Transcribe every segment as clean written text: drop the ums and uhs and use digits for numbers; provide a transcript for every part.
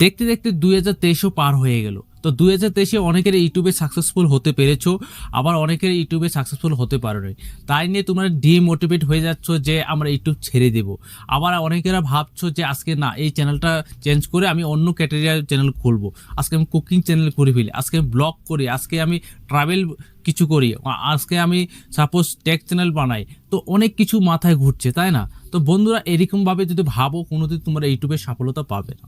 দেখতে দেখতে 2023ও পার হয়ে গেল। তো 2023-এ অনেকের ইউটিউবে সাকসেসফুল হতে পেরেছো, আবার অনেকের ইউটিউবে সাকসেসফুল হতে পারোনি। তাই নিয়ে তোমরা ডিমোটিভেট হয়ে যাচ্ছ যে আমরা ইউটিউব ছেড়ে দেব। আবার অনেকেরা ভাবছো যে আজকে না, এই চ্যানেলটা চেঞ্জ করে আমি অন্য ক্যাটেগরিয়ার চ্যানেল খুলবো, আজকে আমি কুকিং চ্যানেল করে ফেলি, আজকে আমি ব্লগ করি, আজকে আমি ট্রাভেল কিছু করি, আজকে আমি সাপোজ টেক চ্যানেল বানাই। তো অনেক কিছু মাথায় ঘুরছে, তাই না? তো বন্ধুরা, এরকমভাবে যদি ভাবো, কোনোদিন তোমরা ইউটিউবে সফলতা পাবে না।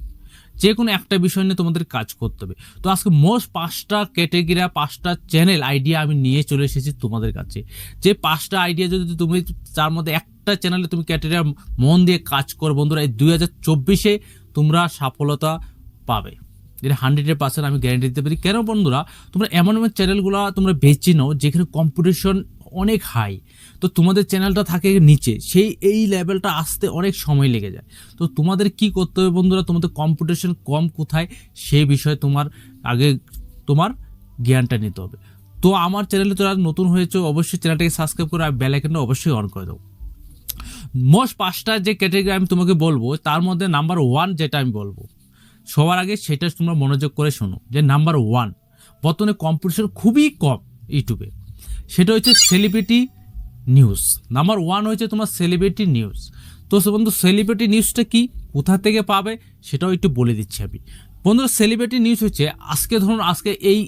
যে কোনো একটা বিষয় নিয়ে তোমাদের কাজ করতে হবে। তো আজকে মোস্ট 5টা ক্যাটেগরি, 5টা চ্যানেল আইডিয়া আমি নিয়ে চলে এসেছি তোমাদের কাছে। যে 5টা আইডিয়া যদি তুমি, তার মধ্যে একটা চ্যানেলে তুমি ক্যাটেগরি মন দিয়ে কাজ করো বন্ধুরা, এই 2024-এ তোমরা সফলতা পাবে। যেটা 100% আমি গ্যারান্টি দিতে পারি। কেন বন্ধুরা, তোমরা এমন এমন চ্যানেলগুলো তোমরা বেছে নাও যেখানে কম্পিটিশন অনেক হাই। তো তোমাদের চ্যানেলটা থাকে নিচে, এই লেভেলটা আসতে অনেক সময় লেগে যায়। তো তোমাদের কি করতে হবে বন্ধুরা, তোমাদের কম্পিটিশন কম কোথায় সেই বিষয়ে আগে তোমার জ্ঞানটা নিতে হবে। তো আমার চ্যানেলে তোরা নতুন হয়েছে, অবশ্যই চ্যানেলটাকে সাবস্ক্রাইব করে আর বেল আইকনটা অবশ্যই অন করে দাও। মোস্ট 5টা যে ক্যাটেগরি আমি তোমাকে বলবো, তার মধ্যে নাম্বার 1 যেটা আমি বলবো সবার আগে, সেটা তোমরা মনোযোগ করে শোনো। যে নাম্বার 1, বর্তমানে কম্পিটিশন খুবই কম ইউটিউবে, সেটা হচ্ছে সেলিব্রিটি নিউজ। নাম্বার 1 হচ্ছে তোমার সেলিব্রিটি নিউজ। তো বন্ধু, সেলিব্রিটি নিউজটা কি, কোথা থেকে পাবে সেটাও একটু বলে দিচ্ছি আমি। বন্ধুরা, সেলিব্রিটি নিউজ হচ্ছে, আজকে ধরুন আজকে এই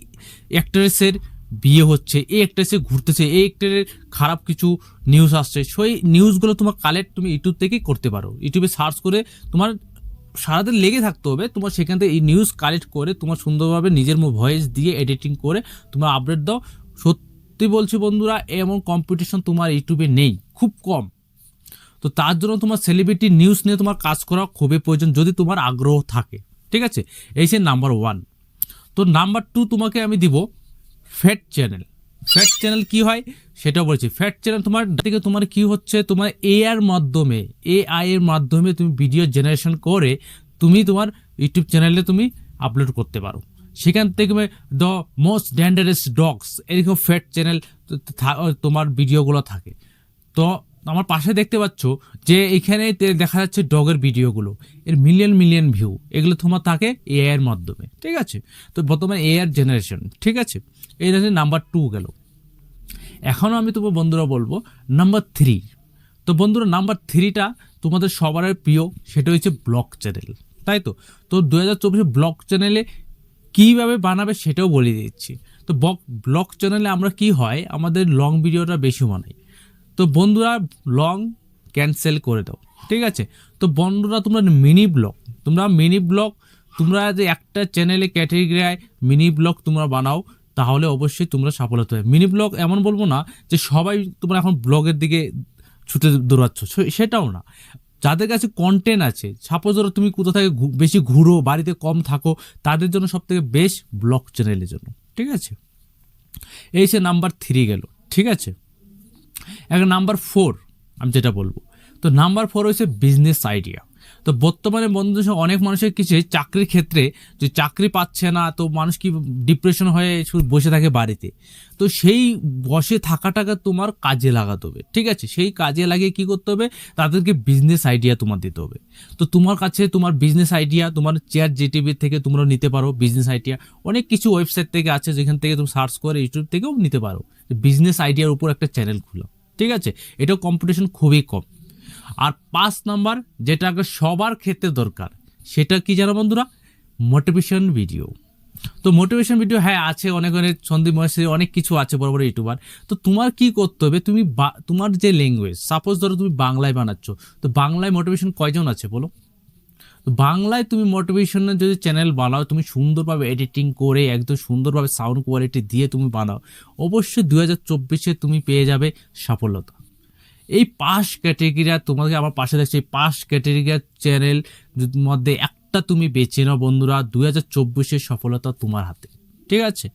অ্যাক্ট্রেসের বিয়ে হচ্ছে, এই অ্যাক্ট্রেসে ঘুরতেছে, এই অ্যাক্টরের খারাপ কিছু নিউজ আসছে, সেই নিউজগুলো তোমার কালেক্ট তুমি ইউটিউব থেকেই করতে পারো। ইউটিউবে সার্চ করে তোমার সারাদিন লেগে থাকতে হবে, তোমার সেখান থেকে এই নিউজ কালেক্ট করে তোমার সুন্দরভাবে নিজের ভয়েস দিয়ে এডিটিং করে তোমার আপডেট দাও। সত্যি বলছি বন্ধুরা, এমন কম্পিটিশন তোমার ইউটিউবে নেই, খুব কম। তো তার জন্য তোমার সেলিব্রিটি নিউজ নিয়ে তোমার কাজ করা খুবই প্রয়োজন, যদি তোমার আগ্রহ থাকে। ঠিক আছে, এই সে নাম্বার 1। তো নাম্বার 2 তোমাকে আমি দিব ফ্যাট চ্যানেল। ফ্যাট চ্যানেল কি হয় সেটাও বলছি। ফ্যাট চ্যানেল তোমার কি হচ্ছে, তোমার এআই এর মাধ্যমে তুমি ভিডিও জেনারেশন করে তুমি তোমার ইউটিউব চ্যানেলে তুমি আপলোড করতে পারো। সেখান থেকে দ্য মোস্ট ডেঞ্জারাস ডগস, এরকম ফ্যাট চ্যানেল তোমার ভিডিওগুলো থাকে। তো আমার পাশে দেখতে পাচ্ছ যে এখানে দেখা যাচ্ছে ডগের ভিডিওগুলো, এর মিলিয়ন ভিউ, এগুলো তোমার থাকে এআই এর মাধ্যমে। ঠিক আছে, তো বর্তমানে এআই জেনারেশন। ঠিক আছে, এই নাম্বার 2 গেল। এখনও আমি তোমার বন্ধুরা বলবো নাম্বার 3। তো বন্ধুরা, নাম্বার 3টা তোমাদের সবার প্রিয়, সেটা হচ্ছে ব্লগ চ্যানেল, তাই তো? তো 2024 ব্লগ চ্যানেলে কীভাবে বানাবে সেটাও বলে দিচ্ছি। তো ব্লগ চ্যানেলে আমরা কি হয়, আমাদের লং ভিডিওটা বেশি বানাই। তো বন্ধুরা, লং ক্যান্সেল করে দাও। ঠিক আছে, তো বন্ধুরা তোমরা মিনি ব্লগ তোমরা যে একটা চ্যানেলে ক্যাটেগরিয়ায় মিনি ব্লগ তোমরা বানাও, তাহলে অবশ্যই তোমরা সফলতা হবে। মিনি ব্লগ এমন বলবো না যে সবাই তোমরা এখন ব্লগের দিকে ছুটে দৌড়াচ্ছ, সেটাও না। যাদের কাছে কন্টেন্ট আছে, সাপোজ ধরো তুমি কোথা থেকে বেশি ঘুরো, বাড়িতে কম থাকো, তাদের জন্য সব থেকে বেস্ট ব্লগ চ্যানেলের জন্য। ঠিক আছে, এই সে নাম্বার 3 গেল। ঠিক আছে, এখন নাম্বার 4 আমি যেটা বলবো, তো নাম্বার 4 হচ্ছে বিজনেস আইডিয়া। তো বর্তমানে বন্ধুদের সঙ্গে অনেক মানুষের কিছু চাকরির ক্ষেত্রে যে চাকরি পাচ্ছে না, তো মানুষ কি ডিপ্রেশন হয়ে শুধু বসে থাকে বাড়িতে। তো সেই বসে থাকাটাকে তোমার কাজে লাগাতে হবে। ঠিক আছে, সেই কাজে লাগিয়ে কি করতে হবে, তাদেরকে বিজনেস আইডিয়া তোমার দিতে হবে। তো তোমার কাছে তোমার বিজনেস আইডিয়া তোমার ChatGPT থেকে তোমরা নিতে পারো। বিজনেস আইডিয়া অনেক কিছু ওয়েবসাইট থেকে আছে, যেখান থেকে তুমি সার্চ করে ইউটিউব থেকেও নিতে পারো। বিজনেস আইডিয়ার উপর একটা চ্যানেল খুলো। ঠিক আছে, এটাও কম্পিটিশন খুবই কম। আর 5 নাম্বার যেটা সবার ক্ষেত্রে দরকার, সেটা কি জানো বন্ধুরা, মোটিভেশন ভিডিও। তো মোটিভেশন ভিডিও হ্যাঁ আছে, অনেক সন্দীপ মহেশ অনেক কিছু আছে, বড় বড় ইউটিউবার। তো তোমার কি করতে হবে, তুমি তোমার যে ল্যাঙ্গুয়েজ, সাপোজ ধরো তুমি বাংলায় বানাচ্ছ, তো বাংলায় মোটিভেশন কয়জন আছে বলো? তো বাংলায় তুমি মোটিভেশনের যদি চ্যানেল বানাও, তুমি সুন্দরভাবে এডিটিং করে একদম সুন্দরভাবে সাউন্ড কোয়ালিটি দিয়ে তুমি বানাও, অবশ্যই 2024-এ তুমি পেয়ে যাবে সফলতা। এই 5 ক্যাটেগরি তোমাকে আমার পাশে দেখছে, এই 5 ক্যাটেগরি চ্যানেল মধ্যে একটা তুমি বেছে নাও বন্ধুরা, 2024-এর সফলতা তোমার হাতে। ঠিক আছে,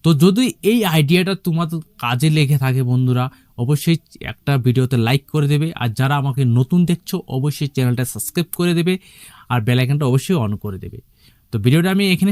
তো যদি এই আইডিয়াটা তোমার কাজে লেগে থাকে বন্ধুরা, অবশ্যই একটা ভিডিওতে লাইক করে দেবে। আর যারা আমাকে নতুন দেখছো, অবশ্যই চ্যানেলটা সাবস্ক্রাইব করে দেবে আর বেল আইকনটা অবশ্যই অন করে দেবে। তো ভিডিওটা আমি এখানে